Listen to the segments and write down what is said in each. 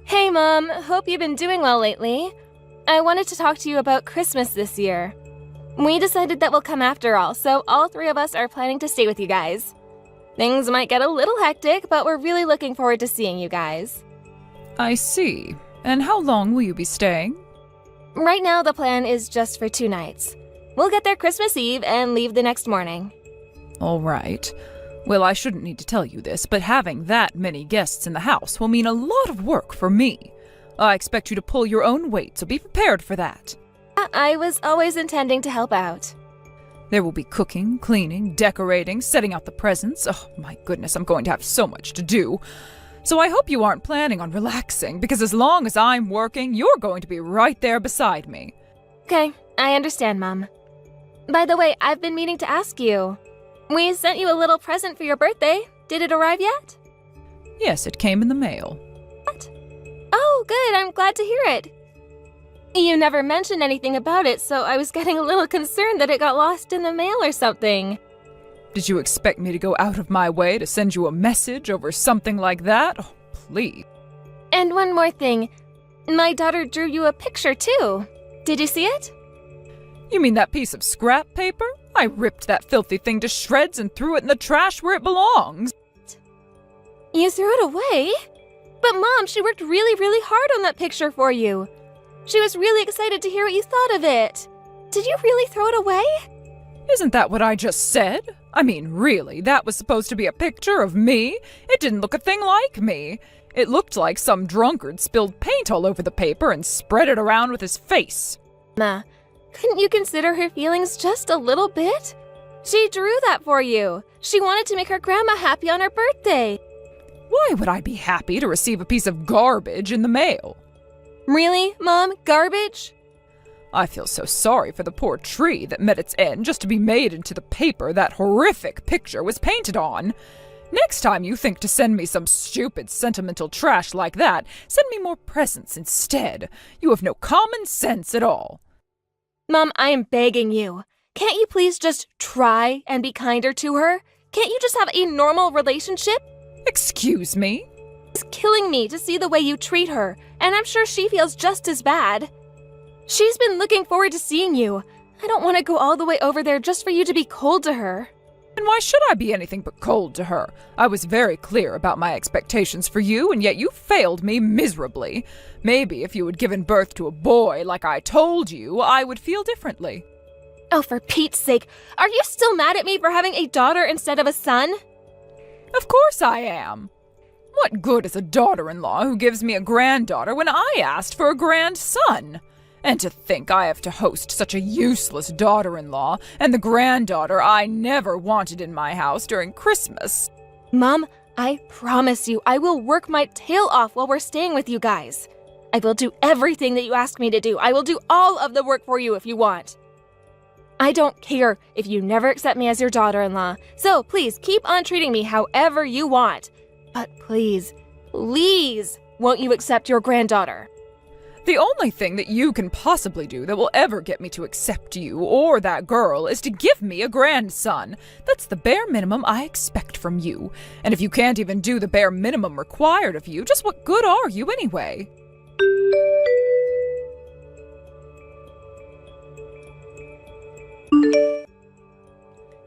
Hey Mom, hope you've been doing well lately. I wanted to talk to you about Christmas this year. We decided that we'll come after all, so all three of us are planning to stay with you guys. Things might get a little hectic, but we're really looking forward to seeing you guys. I see. And how long will you be staying? Right now, the plan is just for 2 nights. We'll get there Christmas Eve and leave the next morning. All right. Well, I shouldn't need to tell you this, but having that many guests in the house will mean a lot of work for me. I expect you to pull your own weight, so be prepared for that. I was always intending to help out. There will be cooking, cleaning, decorating, setting out the presents. Oh, my goodness, I'm going to have so much to do. So I hope you aren't planning on relaxing, because as long as I'm working, you're going to be right there beside me. Okay, I understand, Mom. By the way, I've been meaning to ask you. We sent you a little present for your birthday. Did it arrive yet? Yes, it came in the mail. What? Oh, good. I'm glad to hear it. You never mentioned anything about it, so I was getting a little concerned that it got lost in the mail or something. Did you expect me to go out of my way to send you a message over something like that? Oh, please. And one more thing. My daughter drew you a picture, too. Did you see it? You mean that piece of scrap paper? I ripped that filthy thing to shreds and threw it in the trash where it belongs. You threw it away? But Mom, she worked really, really hard on that picture for you. She was really excited to hear what you thought of it. Did you really throw it away? Isn't that what I just said? I mean, really, that was supposed to be a picture of me? It didn't look a thing like me. It looked like some drunkard spilled paint all over the paper and spread it around with his face. Ma, couldn't you consider her feelings just a little bit? She drew that for you. She wanted to make her grandma happy on her birthday. Why would I be happy to receive a piece of garbage in the mail? Really, Mom? Garbage? I feel so sorry for the poor tree that met its end just to be made into the paper that horrific picture was painted on. Next time you think to send me some stupid sentimental trash like that, send me more presents instead. You have no common sense at all. Mom, I am begging you. Can't you please just try and be kinder to her? Can't you just have a normal relationship? Excuse me? It's killing me to see the way you treat her, and I'm sure she feels just as bad. She's been looking forward to seeing you. I don't want to go all the way over there just for you to be cold to her. And why should I be anything but cold to her? I was very clear about my expectations for you, and yet you failed me miserably. Maybe if you had given birth to a boy like I told you, I would feel differently. Oh, for Pete's sake, are you still mad at me for having a daughter instead of a son? Of course I am. What good is a daughter-in-law who gives me a granddaughter when I asked for a grandson? And to think I have to host such a useless daughter-in-law and the granddaughter I never wanted in my house during Christmas. Mom, I promise you I will work my tail off while we're staying with you guys. I will do everything that you ask me to do. I will do all of the work for you if you want. I don't care if you never accept me as your daughter-in-law, so please keep on treating me however you want. But please, please, won't you accept your granddaughter? The only thing that you can possibly do that will ever get me to accept you or that girl is to give me a grandson. That's the bare minimum I expect from you. And if you can't even do the bare minimum required of you, just what good are you anyway?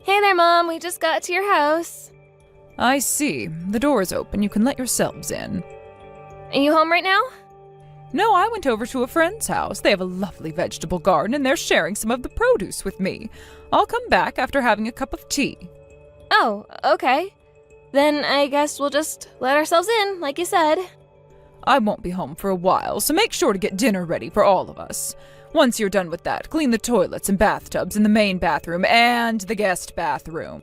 Hey there, Mom. We just got to your house. I see. The door is open. You can let yourselves in. Are you home right now? No, I went over to a friend's house. They have a lovely vegetable garden, and they're sharing some of the produce with me. I'll come back after having a cup of tea. Oh, okay. Then I guess we'll just let ourselves in, like you said. I won't be home for a while, so make sure to get dinner ready for all of us. Once you're done with that, clean the toilets and bathtubs in the main bathroom and the guest bathroom.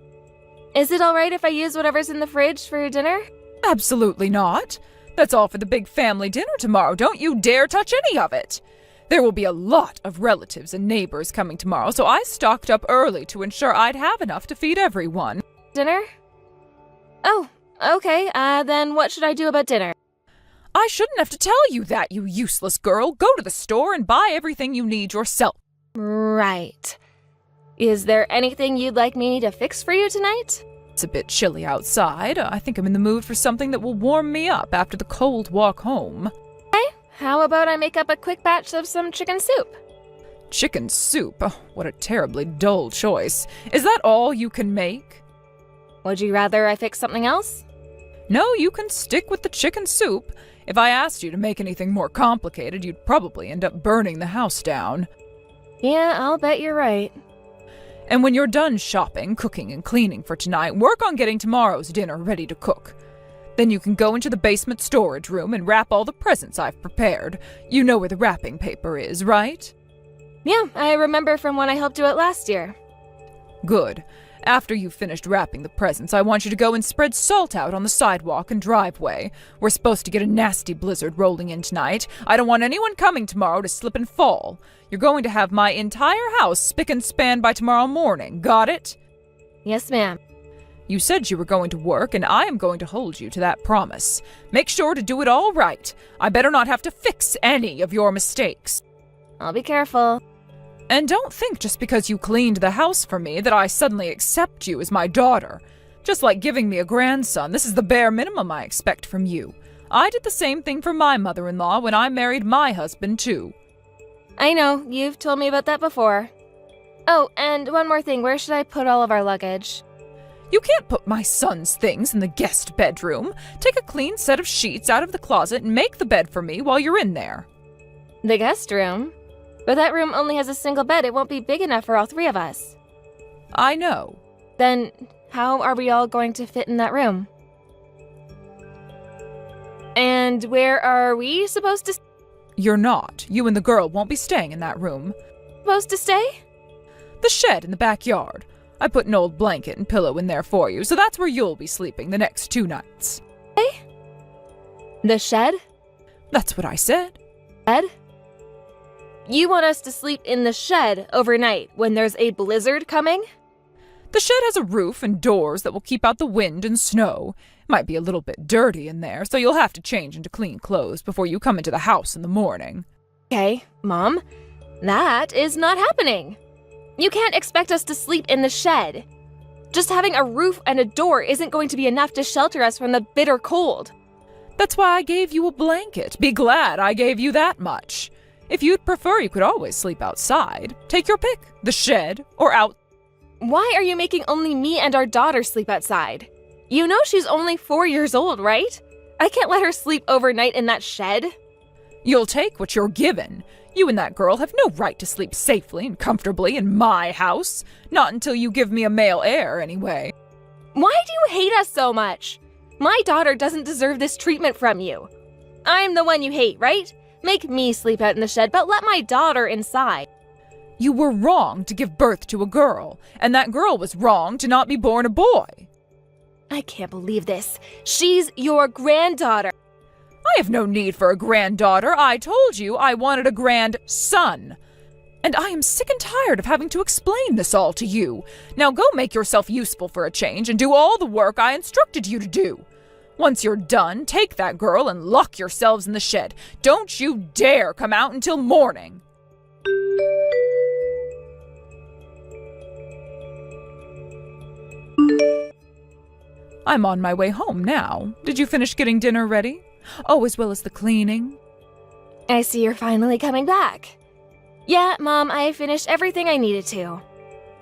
Is it all right if I use whatever's in the fridge for dinner? Absolutely not. That's all for the big family dinner tomorrow. Don't you dare touch any of it. There will be a lot of relatives and neighbors coming tomorrow, so I stocked up early to ensure I'd have enough to feed everyone. Dinner? Oh, okay. Then what should I do about dinner? I shouldn't have to tell you that, you useless girl. Go to the store and buy everything you need yourself. Right. Is there anything you'd like me to fix for you tonight? It's a bit chilly outside. I think I'm in the mood for something that will warm me up after the cold walk home. How about I make up a quick batch of some chicken soup? Chicken soup? Oh, what a terribly dull choice. Is that all you can make? Would you rather I fix something else? No, you can stick with the chicken soup. If I asked you to make anything more complicated, you'd probably end up burning the house down. Yeah, I'll bet you're right. And when you're done shopping, cooking, and cleaning for tonight, work on getting tomorrow's dinner ready to cook. Then you can go into the basement storage room and wrap all the presents I've prepared. You know where the wrapping paper is, right? Yeah, I remember from when I helped do it last year. Good. After you've finished wrapping the presents, I want you to go and spread salt out on the sidewalk and driveway. We're supposed to get a nasty blizzard rolling in tonight. I don't want anyone coming tomorrow to slip and fall. You're going to have my entire house spick and span by tomorrow morning. Got it? Yes, ma'am. You said you were going to work, and I am going to hold you to that promise. Make sure to do it all right. I better not have to fix any of your mistakes. I'll be careful. And don't think just because you cleaned the house for me that I suddenly accept you as my daughter. Just like giving me a grandson, this is the bare minimum I expect from you. I did the same thing for my mother-in-law when I married my husband, too. I know, you've told me about that before. Oh, and one more thing, where should I put all of our luggage? You can't put my son's things in the guest bedroom. Take a clean set of sheets out of the closet and make the bed for me while you're in there. The guest room? But that room only has a single bed. It won't be big enough for all three of us. I know. Then how are we all going to fit in that room? And where are we supposed to... You're not. You and the girl won't be staying in that room. Supposed to stay? The shed in the backyard. I put an old blanket and pillow in there for you, so that's where you'll be sleeping the next 2 nights. Eh? The shed? That's what I said. Shed? You want us to sleep in the shed overnight when there's a blizzard coming? The shed has a roof and doors that will keep out the wind and snow. It might be a little bit dirty in there, so you'll have to change into clean clothes before you come into the house in the morning. Okay, Mom, that is not happening. You can't expect us to sleep in the shed. Just having a roof and a door isn't going to be enough to shelter us from the bitter cold. That's why I gave you a blanket. Be glad I gave you that much. If you'd prefer, you could always sleep outside. Take your pick, the shed or out. Why are you making only me and our daughter sleep outside? You know she's only 4 years old, right? I can't let her sleep overnight in that shed. You'll take what you're given. You and that girl have no right to sleep safely and comfortably in my house. Not until you give me a male heir, anyway. Why do you hate us so much? My daughter doesn't deserve this treatment from you. I'm the one you hate, right? Make me sleep out in the shed, but let my daughter inside. You were wrong to give birth to a girl, and that girl was wrong to not be born a boy. I can't believe this. She's your granddaughter. I have no need for a granddaughter. I told you I wanted a grandson. And I am sick and tired of having to explain this all to you. Now go make yourself useful for a change and do all the work I instructed you to do. Once you're done, take that girl and lock yourselves in the shed. Don't you dare come out until morning. I'm on my way home now. Did you finish getting dinner ready? Oh, as well as the cleaning? I see you're finally coming back. Yeah, Mom, I finished everything I needed to.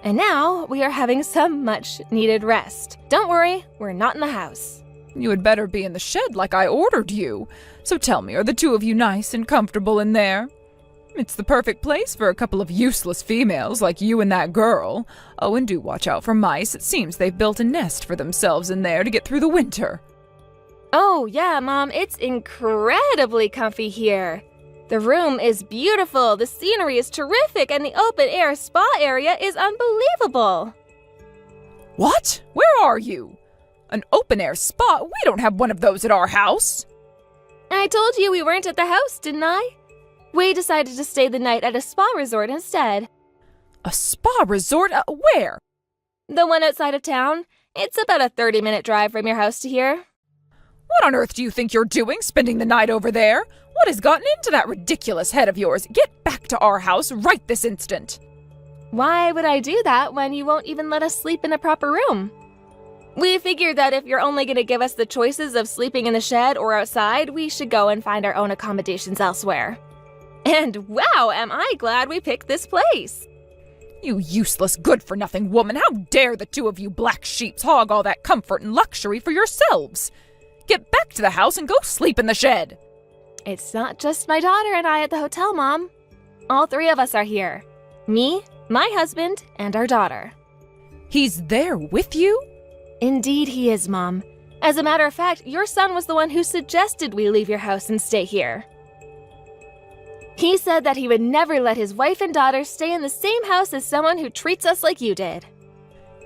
And now we are having some much-needed rest. Don't worry, we're not in the house. You had better be in the shed like I ordered you. So tell me, are the two of you nice and comfortable in there? It's the perfect place for a couple of useless females like you and that girl. Oh, and do watch out for mice. It seems they've built a nest for themselves in there to get through the winter. Oh, yeah, Mom, it's incredibly comfy here. The room is beautiful, the scenery is terrific, and the open-air spa area is unbelievable. What? Where are you? An open-air spa? We don't have one of those at our house. I told you we weren't at the house, didn't I? We decided to stay the night at a spa resort instead. A spa resort? Where? The one outside of town. It's about a 30-minute drive from your house to here. What on earth do you think you're doing, spending the night over there? What has gotten into that ridiculous head of yours? Get back to our house right this instant. Why would I do that when you won't even let us sleep in a proper room? We figured that if you're only going to give us the choices of sleeping in the shed or outside, we should go and find our own accommodations elsewhere. And wow, am I glad we picked this place! You useless, good-for-nothing woman! How dare the two of you black sheeps hog all that comfort and luxury for yourselves? Get back to the house and go sleep in the shed! It's not just my daughter and I at the hotel, Mom. All three of us are here. Me, my husband, and our daughter. He's there with you? Indeed he is, Mom. As a matter of fact, your son was the one who suggested we leave your house and stay here. He said that he would never let his wife and daughter stay in the same house as someone who treats us like you did.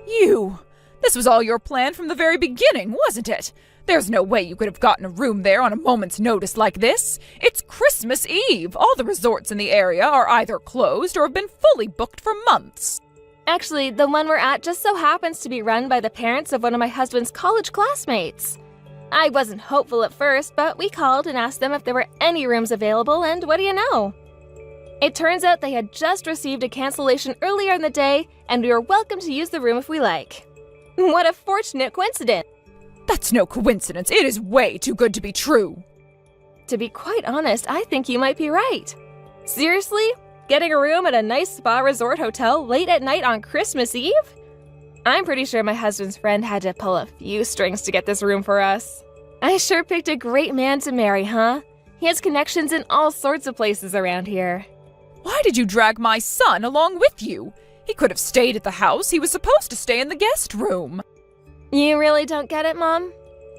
You! This was all your plan from the very beginning, wasn't it? There's no way you could have gotten a room there on a moment's notice like this. It's Christmas Eve. All the resorts in the area are either closed or have been fully booked for months. Actually, the one we're at just so happens to be run by the parents of one of my husband's college classmates. I wasn't hopeful at first, but we called and asked them if there were any rooms available, and what do you know? It turns out they had just received a cancellation earlier in the day, and we were welcome to use the room if we like. What a fortunate coincidence! That's no coincidence. It is way too good to be true. To be quite honest, I think you might be right. Seriously? Getting a room at a nice spa resort hotel late at night on Christmas Eve? I'm pretty sure my husband's friend had to pull a few strings to get this room for us. I sure picked a great man to marry, huh? He has connections in all sorts of places around here. Why did you drag my son along with you? He could have stayed at the house. He was supposed to stay in the guest room. You really don't get it, Mom?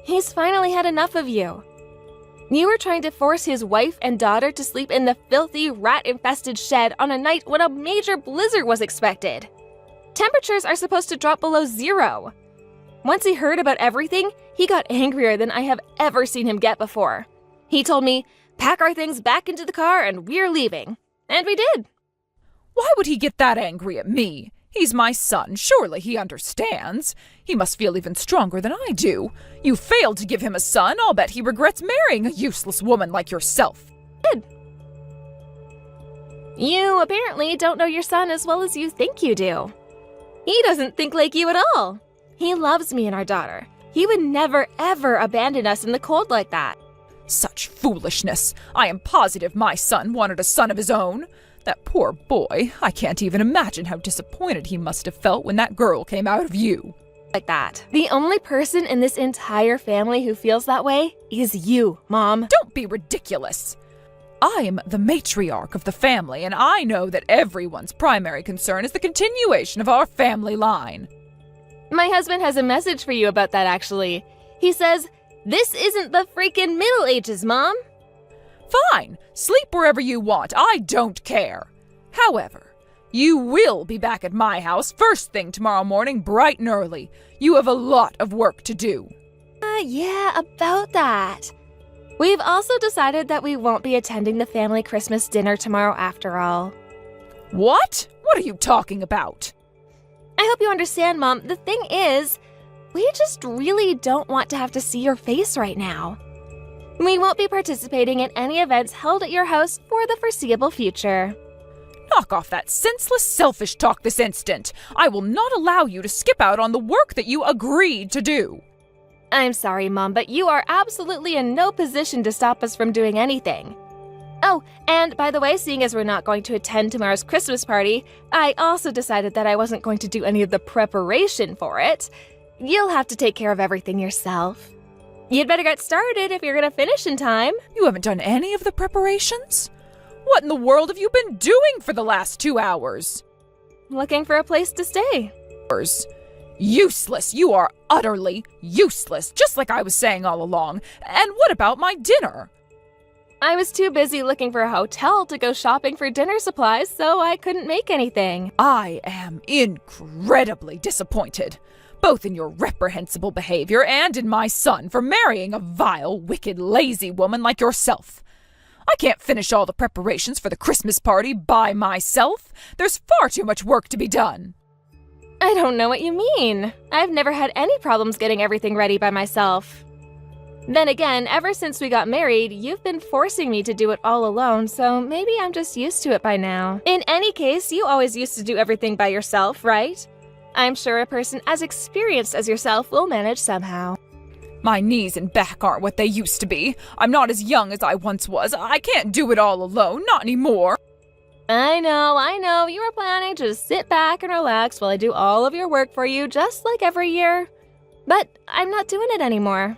He's finally had enough of you. You were trying to force his wife and daughter to sleep in the filthy, rat-infested shed on a night when a major blizzard was expected. Temperatures are supposed to drop below 0. Once he heard about everything, he got angrier than I have ever seen him get before. He told me, pack our things back into the car and we're leaving. And we did. Why would he get that angry at me? He's my son. Surely he understands. He must feel even stronger than I do. You failed to give him a son. I'll bet he regrets marrying a useless woman like yourself. Good. You apparently don't know your son as well as you think you do. He doesn't think like you at all. He loves me and our daughter. He would never, ever abandon us in the cold like that. Such foolishness. I am positive my son wanted a son of his own. That poor boy. I can't even imagine how disappointed he must have felt when that girl came out of you. Like that. The only person in this entire family who feels that way is you, Mom. Don't be ridiculous. I am the matriarch of the family, and I know that everyone's primary concern is the continuation of our family line. My husband has a message for you about that, actually. He says, "This isn't the freaking Middle Ages, Mom." Fine. Sleep wherever you want. I don't care. However, you will be back at my house first thing tomorrow morning, bright and early. You have a lot of work to do. Yeah, about that. We've also decided that we won't be attending the family Christmas dinner tomorrow after all. What? What are you talking about? I hope you understand, Mom. The thing is, we just really don't want to have to see your face right now. We won't be participating in any events held at your house for the foreseeable future. Knock off that senseless, selfish talk this instant. I will not allow you to skip out on the work that you agreed to do. I'm sorry, Mom, but you are absolutely in no position to stop us from doing anything. Oh, and by the way, seeing as we're not going to attend tomorrow's Christmas party, I also decided that I wasn't going to do any of the preparation for it. You'll have to take care of everything yourself. You'd better get started if you're going to finish in time. You haven't done any of the preparations? What in the world have you been doing for the last 2 hours? Looking for a place to stay. Useless. You are utterly useless, just like I was saying all along. And what about my dinner? I was too busy looking for a hotel to go shopping for dinner supplies, so I couldn't make anything. I am incredibly disappointed, both in your reprehensible behavior and in my son for marrying a vile, wicked, lazy woman like yourself. I can't finish all the preparations for the Christmas party by myself. There's far too much work to be done. I don't know what you mean. I've never had any problems getting everything ready by myself. Then again, ever since we got married, you've been forcing me to do it all alone, so maybe I'm just used to it by now. In any case, you always used to do everything by yourself, right? I'm sure a person as experienced as yourself will manage somehow. My knees and back aren't what they used to be. I'm not as young as I once was. I can't do it all alone, not anymore. I know. You were planning to just sit back and relax while I do all of your work for you, just like every year. But I'm not doing it anymore.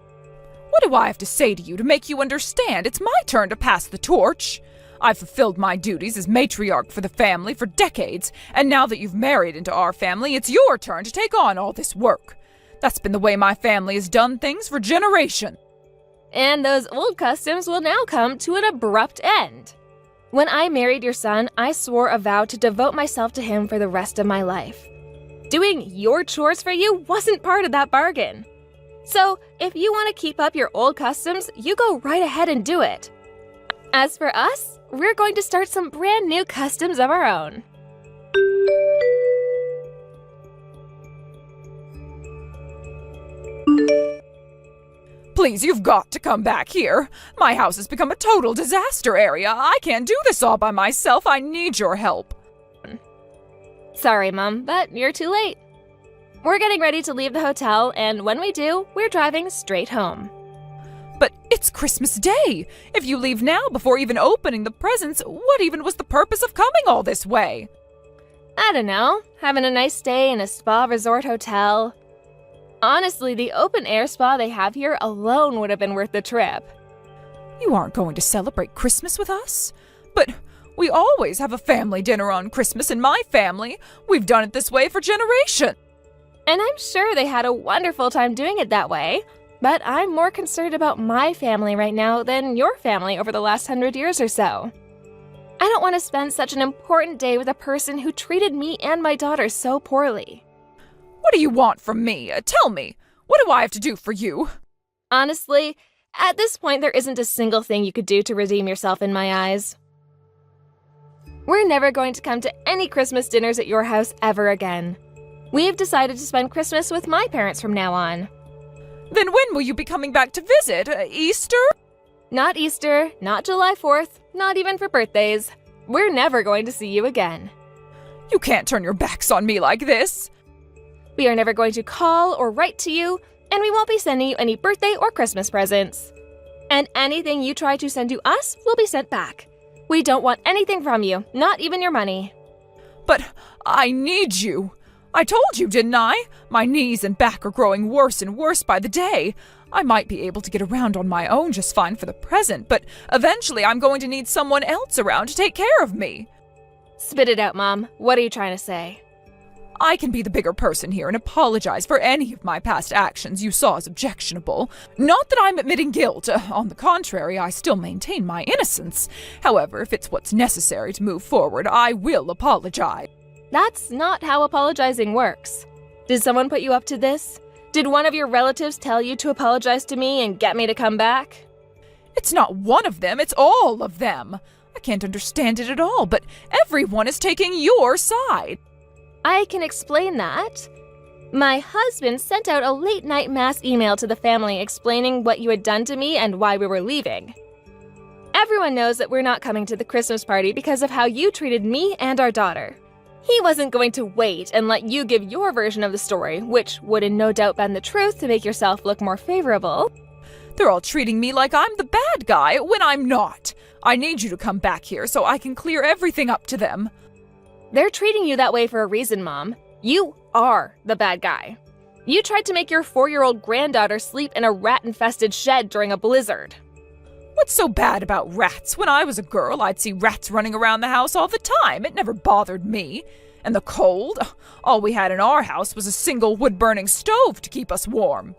What do I have to say to you to make you understand? It's my turn to pass the torch. I've fulfilled my duties as matriarch for the family for decades, and now that you've married into our family, it's your turn to take on all this work. That's been the way my family has done things for generations. And those old customs will now come to an abrupt end. When I married your son, I swore a vow to devote myself to him for the rest of my life. Doing your chores for you wasn't part of that bargain. So, if you want to keep up your old customs, you go right ahead and do it. As for us, we're going to start some brand new customs of our own. Please, you've got to come back here. My house has become a total disaster area. I can't do this all by myself. I need your help. Sorry, Mom, but you're too late. We're getting ready to leave the hotel, and when we do, we're driving straight home. But it's Christmas Day. If you leave now before even opening the presents, what even was the purpose of coming all this way? I don't know, having a nice stay in a spa resort hotel. Honestly, the open-air spa they have here alone would have been worth the trip. You aren't going to celebrate Christmas with us? But we always have a family dinner on Christmas in my family. We've done it this way for generations. And I'm sure they had a wonderful time doing it that way. But I'm more concerned about my family right now than your family over the last 100 years or so. I don't want to spend such an important day with a person who treated me and my daughter so poorly. What do you want from me? Tell me. What do I have to do for you? Honestly, at this point there isn't a single thing you could do to redeem yourself in my eyes. We're never going to come to any Christmas dinners at your house ever again. We've decided to spend Christmas with my parents from now on. Then when will you be coming back to visit? Easter? Not Easter, not July 4th, not even for birthdays. We're never going to see you again. You can't turn your backs on me like this. We are never going to call or write to you, and we won't be sending you any birthday or Christmas presents. And anything you try to send to us will be sent back. We don't want anything from you, not even your money. But I need you. I told you, didn't I? My knees and back are growing worse and worse by the day. I might be able to get around on my own just fine for the present, but eventually I'm going to need someone else around to take care of me. Spit it out, Mom. What are you trying to say? I can be the bigger person here and apologize for any of my past actions you saw as objectionable. Not that I'm admitting guilt. On the contrary, I still maintain my innocence. However, if it's what's necessary to move forward, I will apologize. That's not how apologizing works. Did someone put you up to this? Did one of your relatives tell you to apologize to me and get me to come back? It's not one of them, it's all of them. I can't understand it at all, but everyone is taking your side. I can explain that. My husband sent out a late-night mass email to the family explaining what you had done to me and why we were leaving. Everyone knows that we're not coming to the Christmas party because of how you treated me and our daughter. He wasn't going to wait and let you give your version of the story, which would in no doubt been the truth to make yourself look more favorable. They're all treating me like I'm the bad guy when I'm not. I need you to come back here so I can clear everything up to them. They're treating you that way for a reason, Mom. You are the bad guy. You tried to make your 4-year-old granddaughter sleep in a rat-infested shed during a blizzard. What's so bad about rats? When I was a girl, I'd see rats running around the house all the time. It never bothered me. And the cold? All we had in our house was a single wood-burning stove to keep us warm.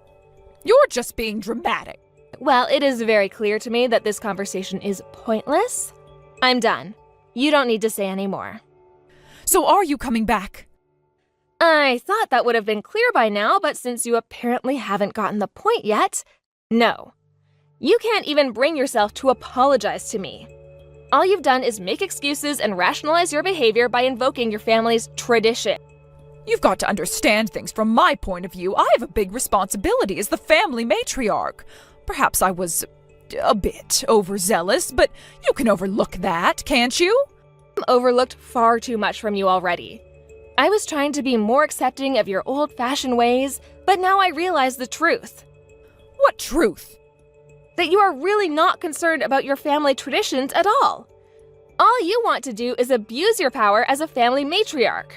You're just being dramatic. Well, it is very clear to me that this conversation is pointless. I'm done. You don't need to say any more. So are you coming back? I thought that would have been clear by now, but since you apparently haven't gotten the point yet, no. You can't even bring yourself to apologize to me. All you've done is make excuses and rationalize your behavior by invoking your family's tradition. You've got to understand things from my point of view. I have a big responsibility as the family matriarch. Perhaps I was a bit overzealous, but you can overlook that, can't you? I've overlooked far too much from you already. I was trying to be more accepting of your old-fashioned ways, but now I realize the truth. What truth? That you are really not concerned about your family traditions at all. All you want to do is abuse your power as a family matriarch.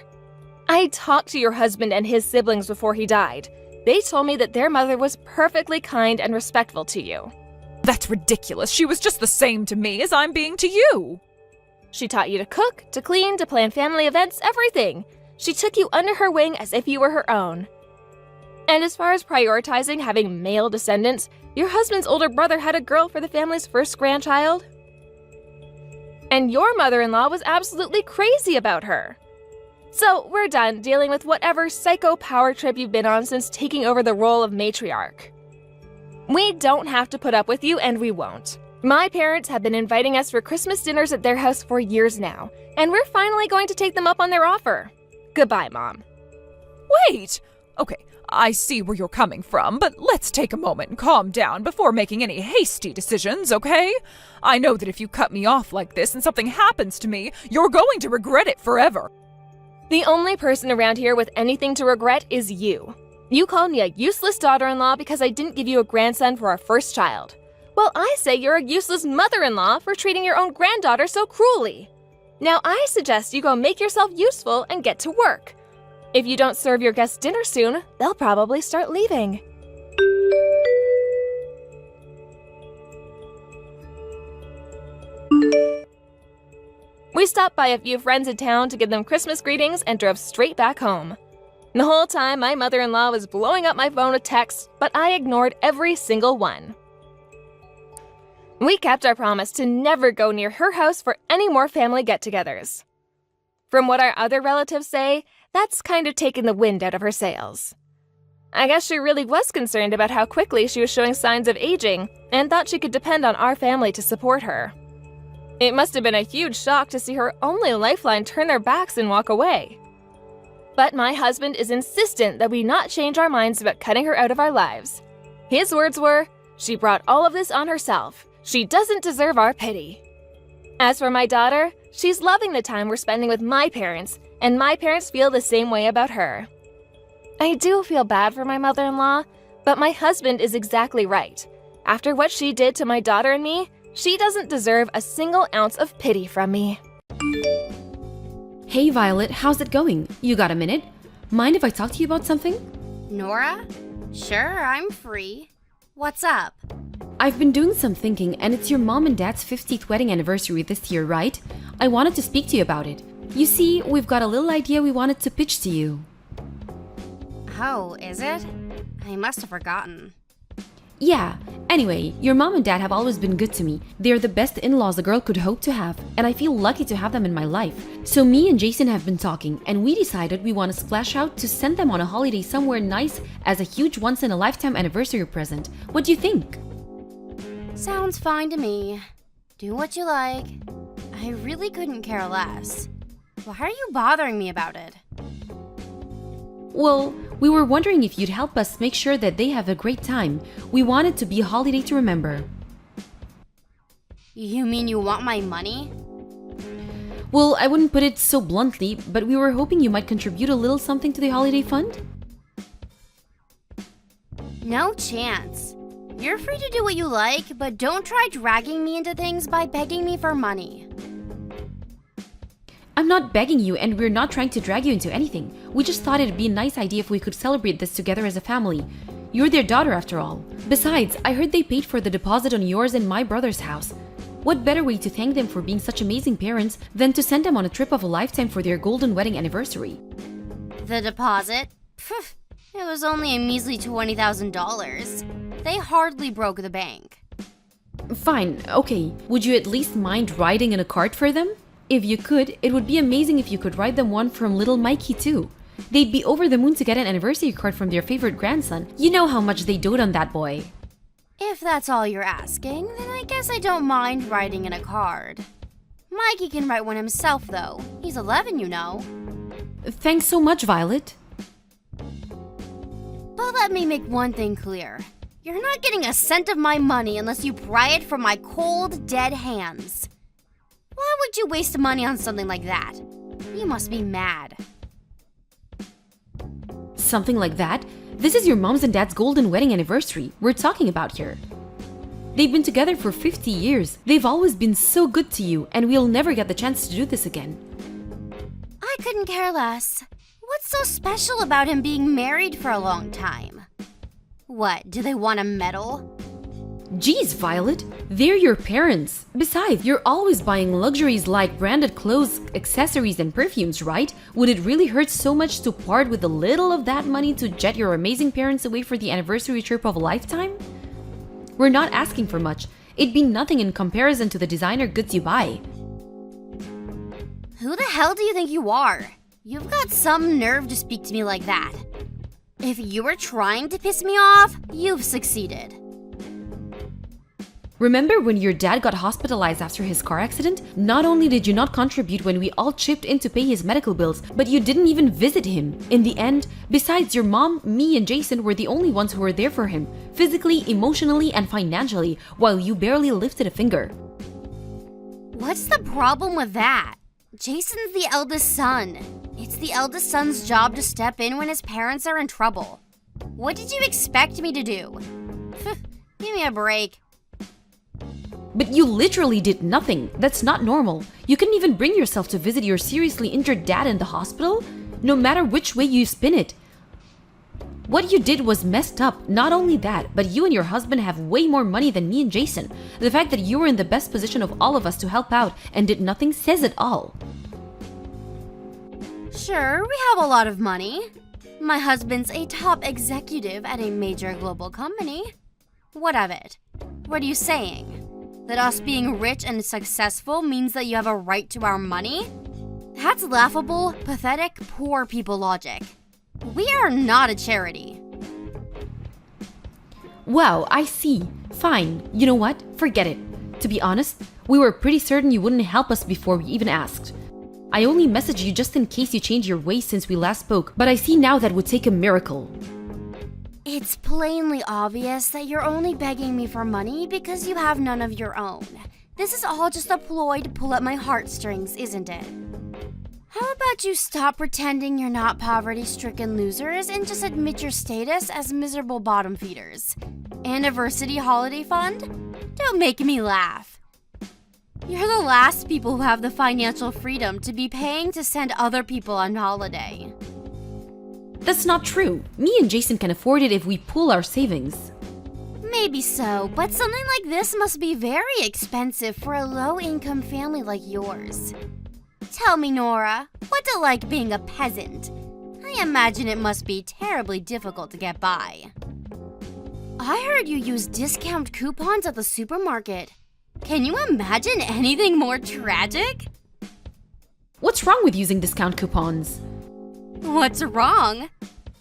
I talked to your husband and his siblings before he died. They told me that their mother was perfectly kind and respectful to you. That's ridiculous. She was just the same to me as I'm being to you. She taught you to cook, to clean, to plan family events, everything. She took you under her wing as if you were her own. And as far as prioritizing having male descendants, your husband's older brother had a girl for the family's first grandchild. And your mother-in-law was absolutely crazy about her. So we're done dealing with whatever psycho power trip you've been on since taking over the role of matriarch. We don't have to put up with you, and we won't. My parents have been inviting us for Christmas dinners at their house for years now, and we're finally going to take them up on their offer. Goodbye, Mom. Wait! Okay, I see where you're coming from, but let's take a moment and calm down before making any hasty decisions, okay? I know that if you cut me off like this and something happens to me, you're going to regret it forever. The only person around here with anything to regret is you. You called me a useless daughter-in-law because I didn't give you a grandson for our first child. Well, I say you're a useless mother-in-law for treating your own granddaughter so cruelly. Now I suggest you go make yourself useful and get to work. If you don't serve your guests dinner soon, they'll probably start leaving. We stopped by a few friends in town to give them Christmas greetings and drove straight back home. The whole time, my mother-in-law was blowing up my phone with texts, but I ignored every single one. We kept our promise to never go near her house for any more family get-togethers. From what our other relatives say, that's kind of taken the wind out of her sails. I guess she really was concerned about how quickly she was showing signs of aging and thought she could depend on our family to support her. It must have been a huge shock to see her only lifeline turn their backs and walk away. But my husband is insistent that we not change our minds about cutting her out of our lives. His words were, "She brought all of this on herself. She doesn't deserve our pity." As for my daughter, she's loving the time we're spending with my parents, and my parents feel the same way about her. I do feel bad for my mother-in-law, but my husband is exactly right. After what she did to my daughter and me, she doesn't deserve a single ounce of pity from me. Hey Violet, how's it going? You got a minute? Mind if I talk to you about something? Nora? Sure, I'm free. What's up? I've been doing some thinking, and it's your mom and dad's 50th wedding anniversary this year, right? I wanted to speak to you about it. You see, we've got a little idea we wanted to pitch to you. Oh, is it? I must have forgotten. Yeah, anyway, your mom and dad have always been good to me. They're the best in-laws a girl could hope to have, and I feel lucky to have them in my life. So me and Jason have been talking, and we decided we want to splash out to send them on a holiday somewhere nice as a huge once-in-a-lifetime anniversary present. What do you think? Sounds fine to me. Do what you like. I really couldn't care less. Why are you bothering me about it? Well, we were wondering if you'd help us make sure that they have a great time. We want it to be a holiday to remember. You mean you want my money? Well, I wouldn't put it so bluntly, but we were hoping you might contribute a little something to the holiday fund. No chance. You're free to do what you like, but don't try dragging me into things by begging me for money. I'm not begging you, and we're not trying to drag you into anything. We just thought it'd be a nice idea if we could celebrate this together as a family. You're their daughter after all. Besides, I heard they paid for the deposit on yours and my brother's house. What better way to thank them for being such amazing parents than to send them on a trip of a lifetime for their golden wedding anniversary? The deposit? Phew, it was only a measly $20,000. They hardly broke the bank. Fine, okay. Would you at least mind riding in a cart for them? If you could, it would be amazing if you could ride them one from little Mikey too. They'd be over the moon to get an anniversary card from their favorite grandson. You know how much they dote on that boy. If that's all you're asking, then I guess I don't mind writing in a card. Mikey can write one himself, though. He's 11, you know. Thanks so much, Violet. But let me make one thing clear. You're not getting a cent of my money unless you pry it from my cold, dead hands. Why would you waste money on something like that? You must be mad. Something like that? This is your mom's and dad's golden wedding anniversary we're talking about here. They've been together for 50 years. They've always been so good to you, and we'll never get the chance to do this again. I couldn't care less. What's so special about him being married for a long time? What, do they want a medal? Geez, Violet, they're your parents. Besides, you're always buying luxuries like branded clothes, accessories, and perfumes, right? Would it really hurt so much to part with a little of that money to jet your amazing parents away for the anniversary trip of a lifetime? We're not asking for much. It'd be nothing in comparison to the designer goods you buy. Who the hell do you think you are? You've got some nerve to speak to me like that. If you were trying to piss me off, you've succeeded. Remember when your dad got hospitalized after his car accident? Not only did you not contribute when we all chipped in to pay his medical bills, but you didn't even visit him. In the end, besides your mom, me, and Jason were the only ones who were there for him, physically, emotionally, and financially, while you barely lifted a finger. What's the problem with that? Jason's the eldest son. It's the eldest son's job to step in when his parents are in trouble. What did you expect me to do? Give me a break. But you literally did nothing. That's not normal. You couldn't even bring yourself to visit your seriously injured dad in the hospital, no matter which way you spin it. What you did was messed up. Not only that, but you and your husband have way more money than me and Jason. The fact that you were in the best position of all of us to help out and did nothing says it all. Sure, we have a lot of money. My husband's a top executive at a major global company. What of it? What are you saying? That us being rich and successful means that you have a right to our money? That's laughable, pathetic, poor people logic. We are not a charity. Wow, I see. Fine. You know what? Forget it. To be honest, we were pretty certain you wouldn't help us before we even asked. I only messaged you just in case you changed your ways since we last spoke, but I see now that would take a miracle. It's plainly obvious that you're only begging me for money because you have none of your own. This is all just a ploy to pull at my heartstrings, isn't it? How about you stop pretending you're not poverty-stricken losers and just admit your status as miserable bottom feeders? Anniversary holiday fund? Don't make me laugh. You're the last people who have the financial freedom to be paying to send other people on holiday. That's not true. Me and Jason can afford it if we pool our savings. Maybe so, but something like this must be very expensive for a low-income family like yours. Tell me, Nora, what's it like being a peasant? I imagine it must be terribly difficult to get by. I heard you use discount coupons at the supermarket. Can you imagine anything more tragic? What's wrong with using discount coupons? What's wrong?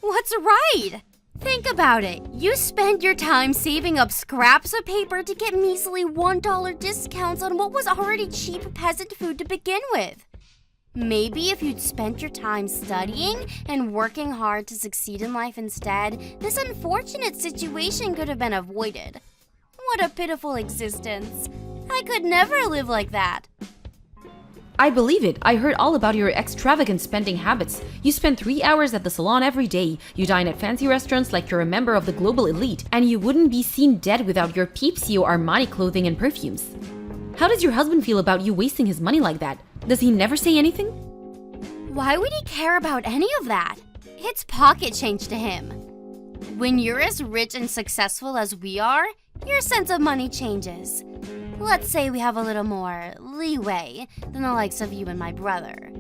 What's right? Think about it. You spend your time saving up scraps of paper to get measly $1 discounts on what was already cheap peasant food to begin with. Maybe if you'd spent your time studying and working hard to succeed in life instead, this unfortunate situation could have been avoided. What a pitiful existence. I could never live like that. I believe it. I heard all about your extravagant spending habits. You spend 3 hours at the salon every day, you dine at fancy restaurants like you're a member of the global elite, and you wouldn't be seen dead without your Peepsio Armani clothing and perfumes. How does your husband feel about you wasting his money like that? Does he never say anything? Why would he care about any of that? It's pocket change to him. When you're as rich and successful as we are, your sense of money changes. Let's say we have a little more leeway than the likes of you and my brother.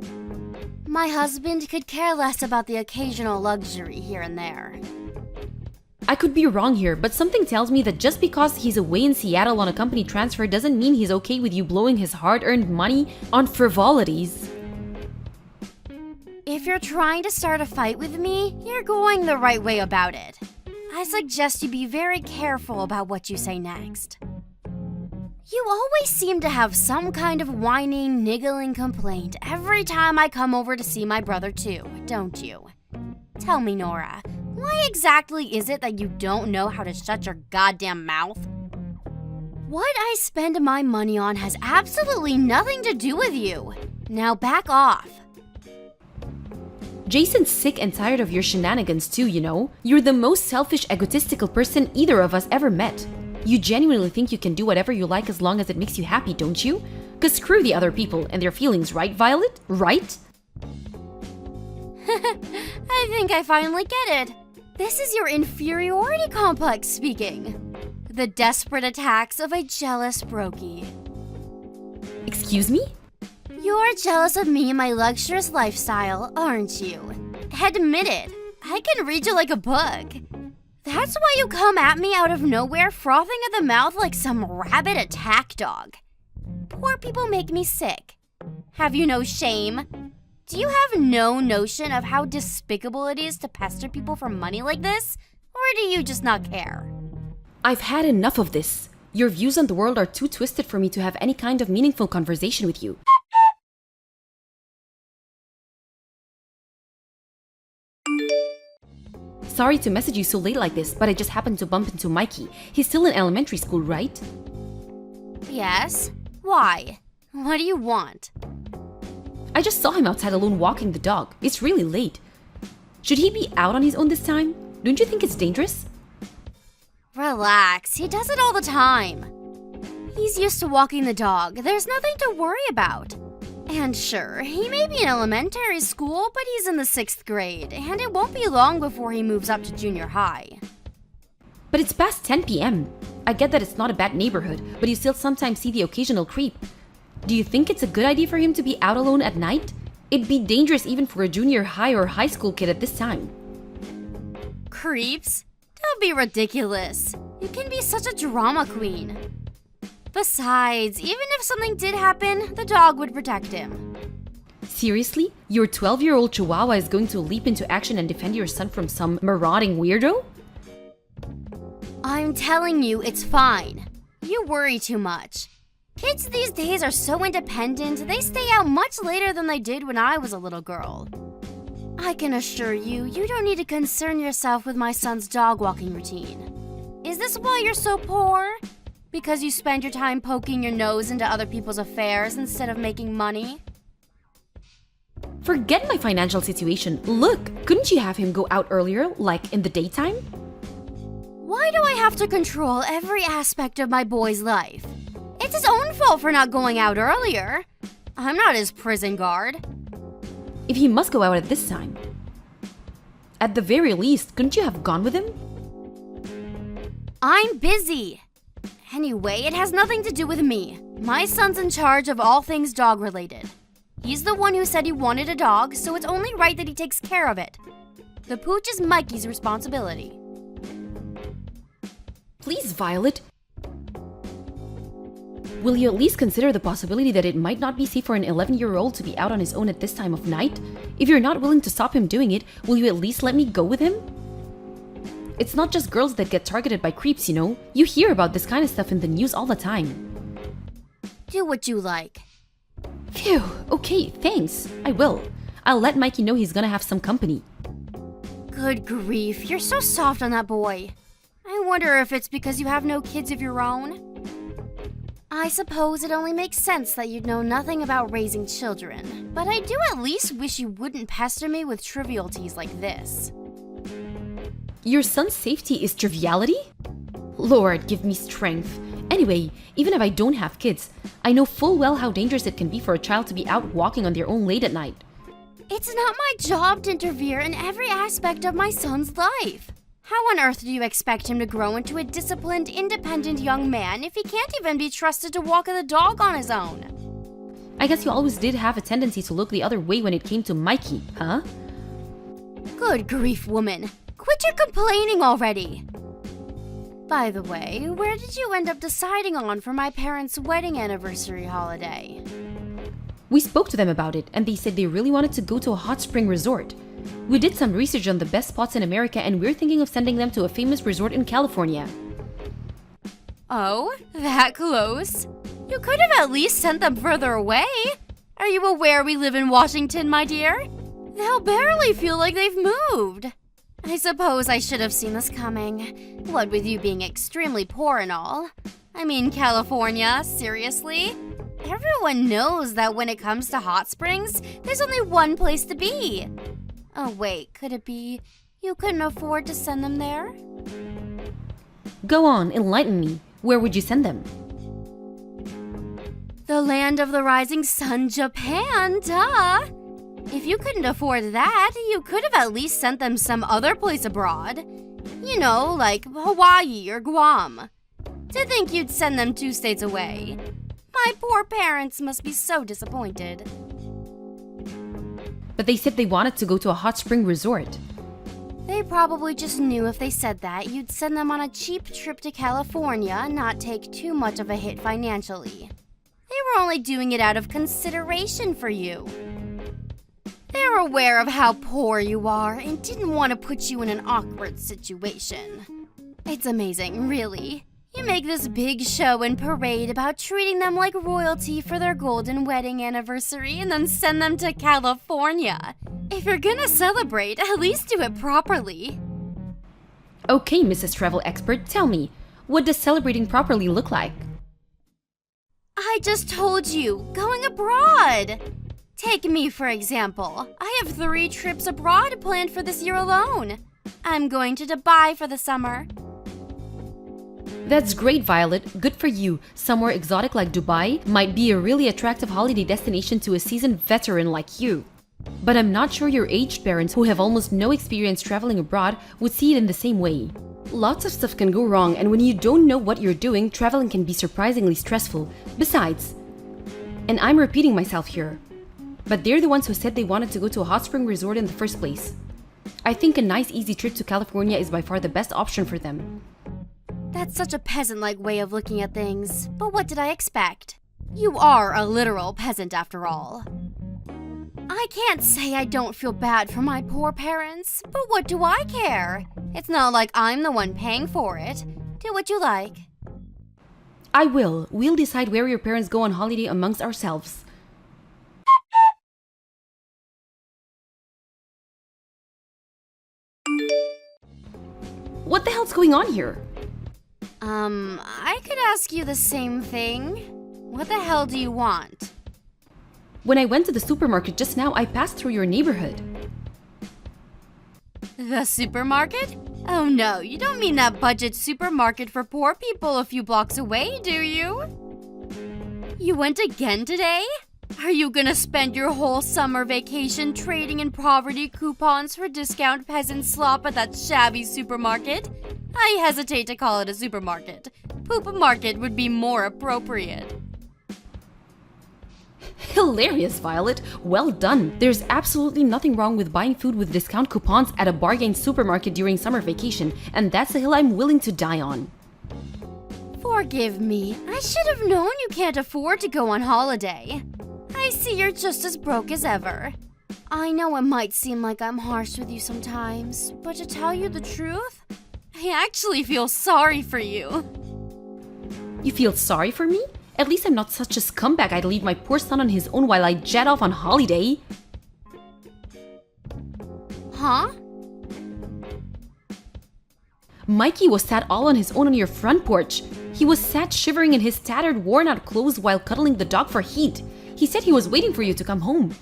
My husband could care less about the occasional luxury here and there. I could be wrong here, but something tells me that just because he's away in Seattle on a company transfer doesn't mean he's okay with you blowing his hard-earned money on frivolities. If you're trying to start a fight with me, you're going the right way about it. I suggest you be very careful about what you say next. You always seem to have some kind of whining, niggling complaint every time I come over to see my brother too, don't you? Tell me, Nora, why exactly is it that you don't know how to shut your goddamn mouth? What I spend my money on has absolutely nothing to do with you. Now back off. Jason's sick and tired of your shenanigans too, you know? You're the most selfish, egotistical person either of us ever met. You genuinely think you can do whatever you like as long as it makes you happy, don't you? 'Cause screw the other people and their feelings, right, Violet? Right? I think I finally get it. This is your inferiority complex speaking. The desperate attacks of a jealous brokey. Excuse me? You're jealous of me and my luxurious lifestyle, aren't you? Admit it. I can read you like a book. That's why you come at me out of nowhere, frothing at the mouth like some rabid attack dog. Poor people make me sick. Have you no shame? Do you have no notion of how despicable it is to pester people for money like this? Or do you just not care? I've had enough of this. Your views on the world are too twisted for me to have any kind of meaningful conversation with you. Sorry to message you so late like this, but I just happened to bump into Mikey. He's still in elementary school, right? Yes? Why? What do you want? I just saw him outside alone walking the dog. It's really late. Should he be out on his own this time? Don't you think it's dangerous? Relax, he does it all the time. He's used to walking the dog. There's nothing to worry about. And sure, he may be in elementary school, but he's in the 6th grade, and it won't be long before he moves up to junior high. But it's past 10 p.m. I get that it's not a bad neighborhood, but you still sometimes see the occasional creep. Do you think it's a good idea for him to be out alone at night? It'd be dangerous even for a junior high or high school kid at this time. Creeps? Don't be ridiculous. You can be such a drama queen. Besides, even if something did happen, the dog would protect him. Seriously? Your 12-year-old chihuahua is going to leap into action and defend your son from some marauding weirdo? I'm telling you, it's fine. You worry too much. Kids these days are so independent, they stay out much later than they did when I was a little girl. I can assure you, you don't need to concern yourself with my son's dog walking routine. Is this why you're so poor? Because you spend your time poking your nose into other people's affairs instead of making money? Forget my financial situation. Look, couldn't you have him go out earlier, like in the daytime? Why do I have to control every aspect of my boy's life? It's his own fault for not going out earlier. I'm not his prison guard. If he must go out at this time, at the very least, couldn't you have gone with him? I'm busy. Anyway, it has nothing to do with me. My son's in charge of all things dog-related. He's the one who said he wanted a dog, so it's only right that he takes care of it. The pooch is Mikey's responsibility. Please, Violet. Will you at least consider the possibility that it might not be safe for an 11-year-old to be out on his own at this time of night? If you're not willing to stop him doing it, will you at least let me go with him? It's not just girls that get targeted by creeps, you know? You hear about this kind of stuff in the news all the time. Do what you like. Phew, okay, thanks. I will. I'll let Mikey know he's gonna have some company. Good grief, you're so soft on that boy. I wonder if it's because you have no kids of your own. I suppose it only makes sense that you'd know nothing about raising children, but I do at least wish you wouldn't pester me with trivialities like this. Your son's safety is triviality? Lord, give me strength. Anyway, even if I don't have kids, I know full well how dangerous it can be for a child to be out walking on their own late at night. It's not my job to interfere in every aspect of my son's life. How on earth do you expect him to grow into a disciplined, independent young man if he can't even be trusted to walk the dog on his own? I guess you always did have a tendency to look the other way when it came to Mikey, huh? Good grief, woman. Quit your complaining already. By the way, where did you end up deciding on for my parents' wedding anniversary holiday? We spoke to them about it, and they said they really wanted to go to a hot spring resort. We did some research on the best spots in America, and we're thinking of sending them to a famous resort in California. Oh, that close? You could have at least sent them further away. Are you aware we live in Washington, my dear? They'll barely feel like they've moved. I suppose I should have seen this coming. What with you being extremely poor and all. I mean, California, seriously? Everyone knows that when it comes to hot springs, there's only one place to be. Oh wait, could it be you couldn't afford to send them there? Go on, enlighten me. Where would you send them? The land of the rising sun, Japan, duh! If you couldn't afford that, you could have at least sent them some other place abroad. You know, like Hawaii or Guam. To think you'd send them 2 states away. My poor parents must be so disappointed. But they said they wanted to go to a hot spring resort. They probably just knew if they said that, you'd send them on a cheap trip to California and not take too much of a hit financially. They were only doing it out of consideration for you. They're aware of how poor you are and didn't want to put you in an awkward situation. It's amazing, really. You make this big show and parade about treating them like royalty for their golden wedding anniversary and then send them to California. If you're gonna celebrate, at least do it properly. Okay, Mrs. Travel Expert, tell me, what does celebrating properly look like? I just told you, going abroad. Take me, for example. I have 3 trips abroad planned for this year alone. I'm going to Dubai for the summer. That's great, Violet. Good for you. Somewhere exotic like Dubai might be a really attractive holiday destination to a seasoned veteran like you. But I'm not sure your aged parents, who have almost no experience traveling abroad, would see it in the same way. Lots of stuff can go wrong, and when you don't know what you're doing, traveling can be surprisingly stressful. Besides, and I'm repeating myself here, but they're the ones who said they wanted to go to a hot spring resort in the first place. I think a nice easy trip to California is by far the best option for them. That's such a peasant-like way of looking at things, but what did I expect? You are a literal peasant after all. I can't say I don't feel bad for my poor parents, but what do I care? It's not like I'm the one paying for it. Do what you like. I will. We'll decide where your parents go on holiday amongst ourselves. What the hell's going on here? I could ask you the same thing. What the hell do you want? When I went to the supermarket just now, I passed through your neighborhood. The supermarket? Oh no, you don't mean that budget supermarket for poor people a few blocks away, do you? You went again today? Are you gonna spend your whole summer vacation trading in poverty coupons for discount peasant slop at that shabby supermarket? I hesitate to call it a supermarket. Poop market would be more appropriate. Hilarious, Violet. Well done. There's absolutely nothing wrong with buying food with discount coupons at a bargain supermarket during summer vacation, and that's a hill I'm willing to die on. Forgive me. I should have known you can't afford to go on holiday. I see you're just as broke as ever. I know it might seem like I'm harsh with you sometimes, but to tell you the truth, I actually feel sorry for you. You feel sorry for me? At least I'm not such a scumbag I'd leave my poor son on his own while I jet off on holiday. Huh? Mikey was sat all on his own on your front porch. He was sat shivering in his tattered, worn-out clothes while cuddling the dog for heat. He said he was waiting for you to come home.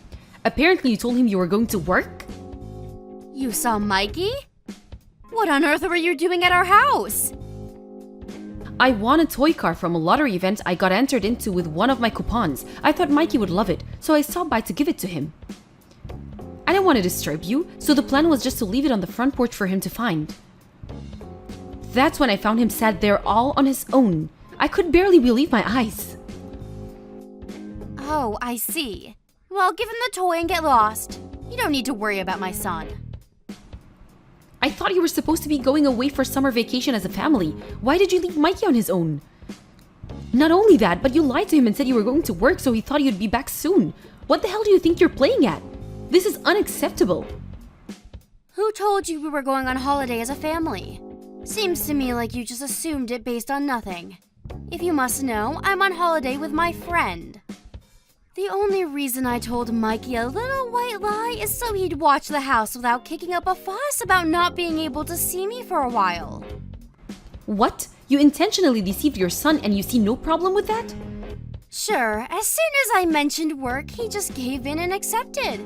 Apparently you told him you were going to work? You saw Mikey? What on earth were you doing at our house? I won a toy car from a lottery event I got entered into with one of my coupons. I thought Mikey would love it, so I stopped by to give it to him. I didn't want to disturb you, so the plan was just to leave it on the front porch for him to find. That's when I found him sat there all on his own. I could barely believe my eyes. Oh, I see. Well, give him the toy and get lost. You don't need to worry about my son. I thought you were supposed to be going away for summer vacation as a family. Why did you leave Mikey on his own? Not only that, but you lied to him and said you were going to work, so he thought you'd be back soon. What the hell do you think you're playing at? This is unacceptable. Who told you we were going on holiday as a family? Seems to me like you just assumed it based on nothing. If you must know, I'm on holiday with my friend. The only reason I told Mikey a little white lie is so he'd watch the house without kicking up a fuss about not being able to see me for a while. What? You intentionally deceived your son and you see no problem with that? Sure, as soon as I mentioned work, he just gave in and accepted.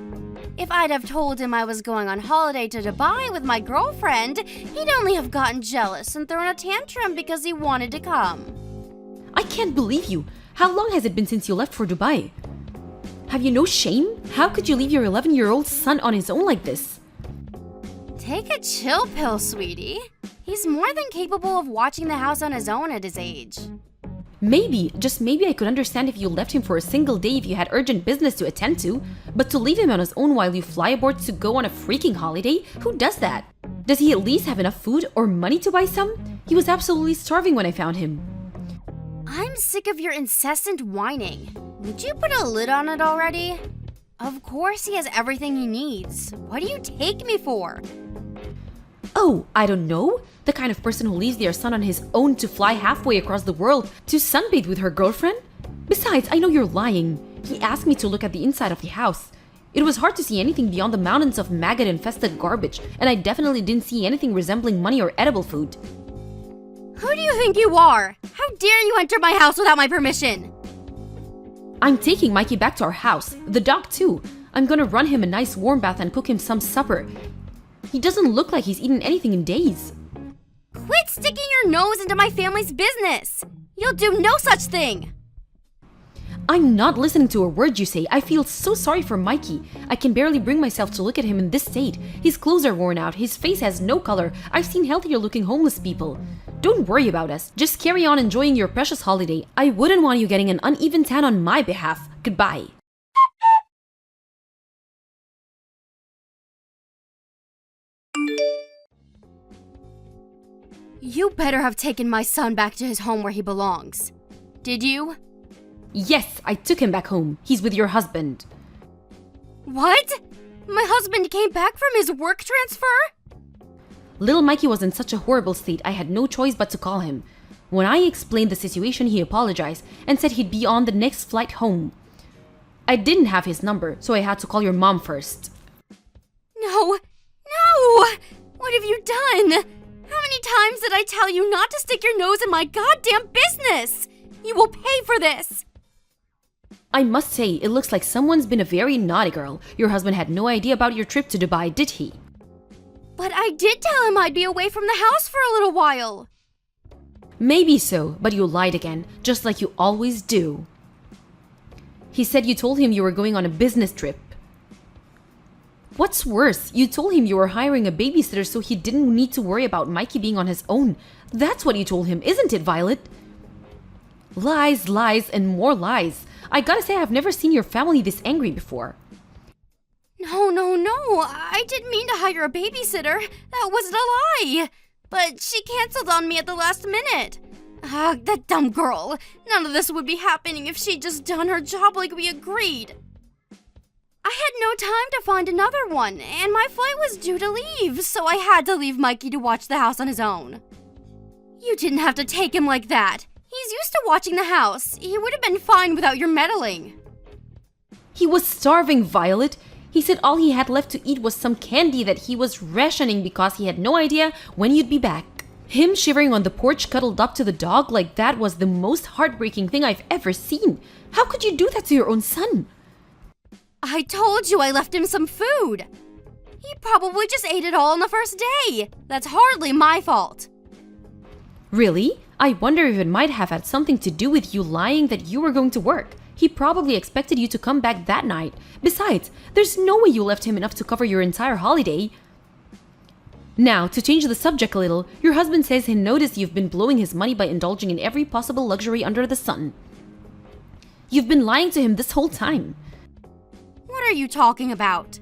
If I'd have told him I was going on holiday to Dubai with my girlfriend, he'd only have gotten jealous and thrown a tantrum because he wanted to come. I can't believe you. How long has it been since you left for Dubai? Have you no shame? How could you leave your 11-year-old son on his own like this? Take a chill pill, sweetie. He's more than capable of watching the house on his own at his age. Maybe, just maybe I could understand if you left him for a single day if you had urgent business to attend to, but to leave him on his own while you fly aboard to go on a freaking holiday? Who does that? Does he at least have enough food or money to buy some? He was absolutely starving when I found him. I'm sick of your incessant whining. Would you put a lid on it already? Of course he has everything he needs. What do you take me for? Oh, I don't know. The kind of person who leaves their son on his own to fly halfway across the world to sunbathe with her girlfriend? Besides, I know you're lying. He asked me to look at the inside of the house. It was hard to see anything beyond the mountains of maggot-infested garbage, and I definitely didn't see anything resembling money or edible food. Who do you think you are? How dare you enter my house without my permission? I'm taking Mikey back to our house. The dog too. I'm gonna run him a nice warm bath and cook him some supper. He doesn't look like he's eaten anything in days. Quit sticking your nose into my family's business! You'll do no such thing! I'm not listening to a word you say. I feel so sorry for Mikey. I can barely bring myself to look at him in this state. His clothes are worn out. His face has no color. I've seen healthier looking homeless people. Don't worry about us. Just carry on enjoying your precious holiday. I wouldn't want you getting an uneven tan on my behalf. Goodbye. You better have taken my son back to his home where he belongs. Did you? Yes, I took him back home. He's with your husband. What? My husband came back from his work transfer? Little Mikey was in such a horrible state, I had no choice but to call him. When I explained the situation, he apologized and said he'd be on the next flight home. I didn't have his number, so I had to call your mom first. No! No! What have you done? How many times did I tell you not to stick your nose in my goddamn business? You will pay for this! I must say, it looks like someone's been a very naughty girl. Your husband had no idea about your trip to Dubai, did he? But I did tell him I'd be away from the house for a little while. Maybe so, but you lied again, just like you always do. He said you told him you were going on a business trip. What's worse, you told him you were hiring a babysitter so he didn't need to worry about Mikey being on his own. That's what you told him, isn't it, Violet? Lies, lies, and more lies. I gotta say, I've never seen your family this angry before. No. I didn't mean to hire a babysitter. That wasn't a lie. But she canceled on me at the last minute. Ah, that dumb girl. None of this would be happening if she'd just done her job like we agreed. I had no time to find another one, and my flight was due to leave, so I had to leave Mikey to watch the house on his own. You didn't have to take him like that. He's used to watching the house. He would have been fine without your meddling. He was starving, Violet. He said all he had left to eat was some candy that he was rationing because he had no idea when you'd be back. Him shivering on the porch cuddled up to the dog like that was the most heartbreaking thing I've ever seen. How could you do that to your own son? I told you I left him some food. He probably just ate it all on the first day. That's hardly my fault. Really? I wonder if it might have had something to do with you lying that you were going to work. He probably expected you to come back that night. Besides, there's no way you left him enough to cover your entire holiday. Now, to change the subject a little, your husband says he noticed you've been blowing his money by indulging in every possible luxury under the sun. You've been lying to him this whole time. What are you talking about?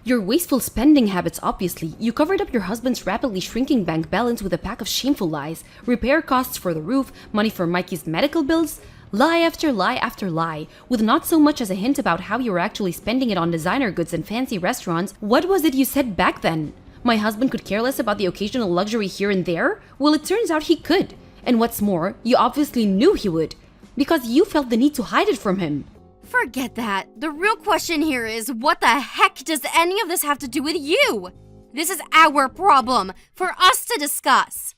Your wasteful spending habits, obviously. You covered up your husband's rapidly shrinking bank balance with a pack of shameful lies. Repair costs for the roof, money for Mikey's medical bills. Lie after lie after lie, with not so much as a hint about how you were actually spending it on designer goods and fancy restaurants. What was it you said back then? My husband could care less about the occasional luxury here and there? Well, it turns out he could. And what's more, you obviously knew he would, because you felt the need to hide it from him. Forget that. The real question here is, what the heck does any of this have to do with you? This is our problem, for us to discuss.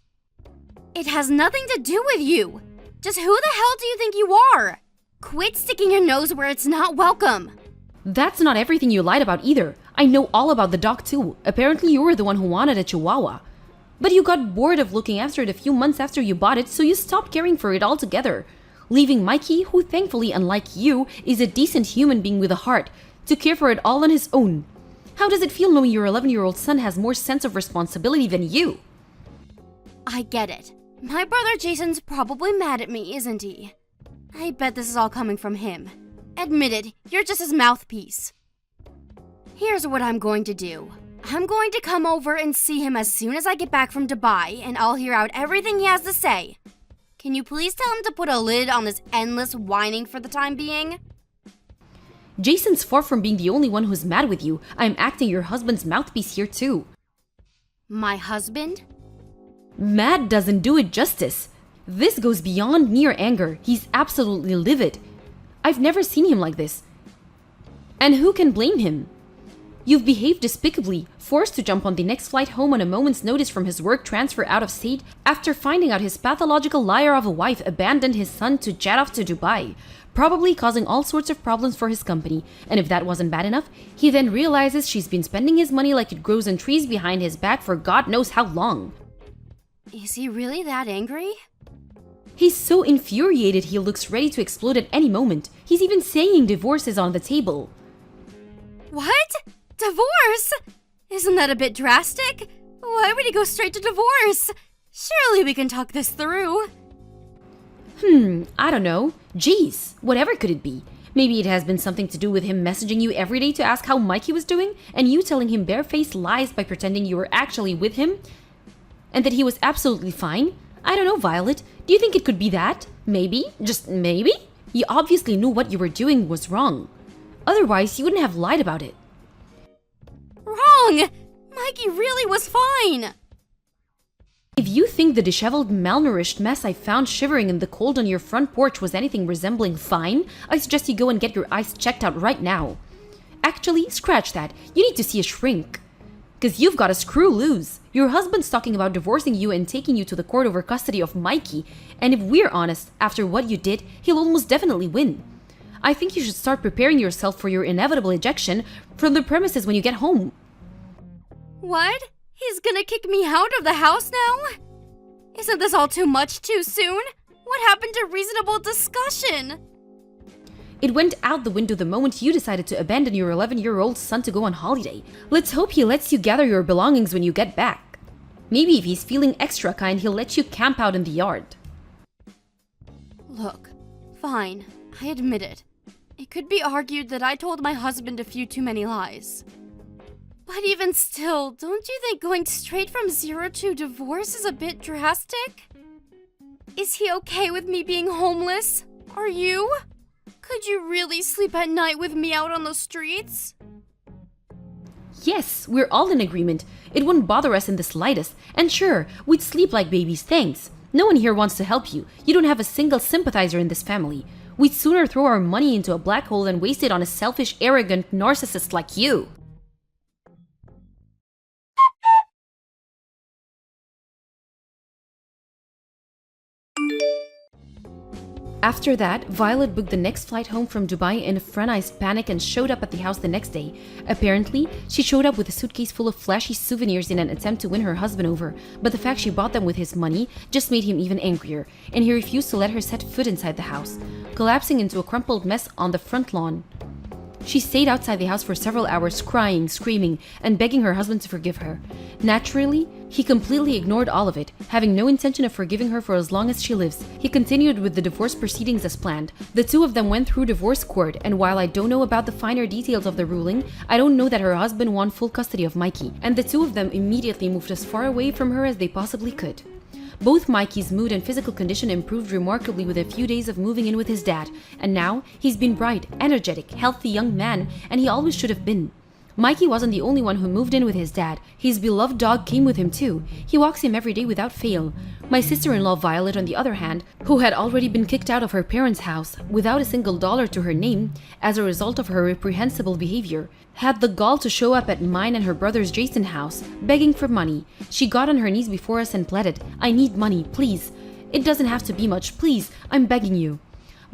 It has nothing to do with you. Just who the hell do you think you are? Quit sticking your nose where it's not welcome. That's not everything you lied about either. I know all about the dog too. Apparently you were the one who wanted a chihuahua. But you got bored of looking after it a few months after you bought it, so you stopped caring for it altogether, leaving Mikey, who thankfully, unlike you, is a decent human being with a heart, to care for it all on his own. How does it feel knowing your 11-year-old son has more sense of responsibility than you? I get it. My brother Jason's probably mad at me, isn't he? I bet this is all coming from him. Admit it, you're just his mouthpiece. Here's what I'm going to do. I'm going to come over and see him as soon as I get back from Dubai, and I'll hear out everything he has to say. Can you please tell him to put a lid on this endless whining for the time being? Jason's far from being the only one who's mad with you. I'm acting your husband's mouthpiece here too. My husband? Mad doesn't do it justice. This goes beyond mere anger. He's absolutely livid. I've never seen him like this. And who can blame him? You've behaved despicably, forced to jump on the next flight home on a moment's notice from his work transfer out of state after finding out his pathological liar of a wife abandoned his son to jet off to Dubai, probably causing all sorts of problems for his company. And if that wasn't bad enough, he then realizes she's been spending his money like it grows on trees behind his back for God knows how long. Is he really that angry? He's so infuriated he looks ready to explode at any moment. He's even saying divorce is on the table. What? Divorce? Isn't that a bit drastic? Why would he go straight to divorce? Surely we can talk this through. I don't know. Geez, whatever could it be? Maybe it has been something to do with him messaging you every day to ask how Mikey was doing, and you telling him barefaced lies by pretending you were actually with him, and that he was absolutely fine? I don't know, Violet. Do you think it could be that? Maybe? Just maybe? You obviously knew what you were doing was wrong. Otherwise, you wouldn't have lied about it. Wrong! Mikey really was fine! If you think the disheveled, malnourished mess I found shivering in the cold on your front porch was anything resembling fine, I suggest you go and get your eyes checked out right now. Actually, scratch that. You need to see a shrink. 'Cause you've got a screw loose. Your husband's talking about divorcing you and taking you to the court over custody of Mikey, and if we're honest, after what you did, he'll almost definitely win. I think you should start preparing yourself for your inevitable ejection from the premises when you get home. What? He's gonna kick me out of the house now? Isn't this all too much too soon? What happened to reasonable discussion? It went out the window the moment you decided to abandon your 11-year-old son to go on holiday. Let's hope he lets you gather your belongings when you get back. Maybe if he's feeling extra kind, he'll let you camp out in the yard. Look, fine, I admit it. It could be argued that I told my husband a few too many lies. But even still, don't you think going straight from 0 to divorce is a bit drastic? Is he okay with me being homeless? Are you? Could you really sleep at night with me out on the streets? Yes, we're all in agreement. It wouldn't bother us in the slightest. And sure, we'd sleep like babies, thanks. No one here wants to help you. You don't have a single sympathizer in this family. We'd sooner throw our money into a black hole than waste it on a selfish, arrogant narcissist like you. After that, Violet booked the next flight home from Dubai in a frenzied panic and showed up at the house the next day. Apparently, she showed up with a suitcase full of flashy souvenirs in an attempt to win her husband over, but the fact she bought them with his money just made him even angrier, and he refused to let her set foot inside the house, collapsing into a crumpled mess on the front lawn. She stayed outside the house for several hours, crying, screaming, and begging her husband to forgive her. Naturally, he completely ignored all of it, having no intention of forgiving her for as long as she lives. He continued with the divorce proceedings as planned. The two of them went through divorce court, and while I don't know about the finer details of the ruling, I don't know that her husband won full custody of Mikey, and the two of them immediately moved as far away from her as they possibly could. Both Mikey's mood and physical condition improved remarkably with a few days of moving in with his dad, and now he's been bright, energetic, healthy young man, and he always should have been. Mikey wasn't the only one who moved in with his dad. His beloved dog came with him too. He walks him every day without fail. My sister-in-law Violet, on the other hand, who had already been kicked out of her parents' house without a single dollar to her name as a result of her reprehensible behavior, had the gall to show up at mine and her brother's Jason's house, begging for money. She got on her knees before us and pleaded, "I need money, please. It doesn't have to be much, please. I'm begging you."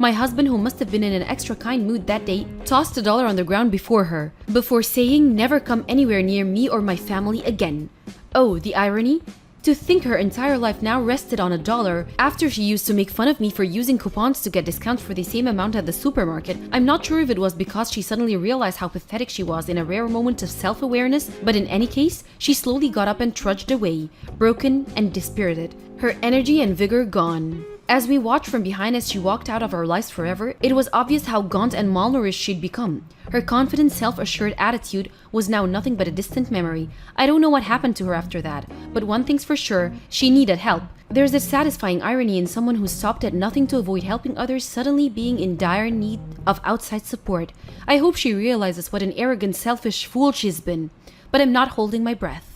My husband, who must have been in an extra kind mood that day, tossed $1 on the ground before her, before saying never come anywhere near me or my family again. Oh, the irony? To think her entire life now rested on $1 after she used to make fun of me for using coupons to get discounts for the same amount at the supermarket. I'm not sure if it was because she suddenly realized how pathetic she was in a rare moment of self-awareness, but in any case, she slowly got up and trudged away, broken and dispirited, her energy and vigor gone. As we watched from behind as she walked out of our lives forever, it was obvious how gaunt and malnourished she'd become. Her confident, self-assured attitude was now nothing but a distant memory. I don't know what happened to her after that, but one thing's for sure, she needed help. There's a satisfying irony in someone who stopped at nothing to avoid helping others suddenly being in dire need of outside support. I hope she realizes what an arrogant, selfish fool she's been. But I'm not holding my breath.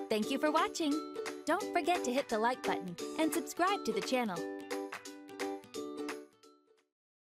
Thank you for watching. Don't forget to hit the like button and subscribe to the channel.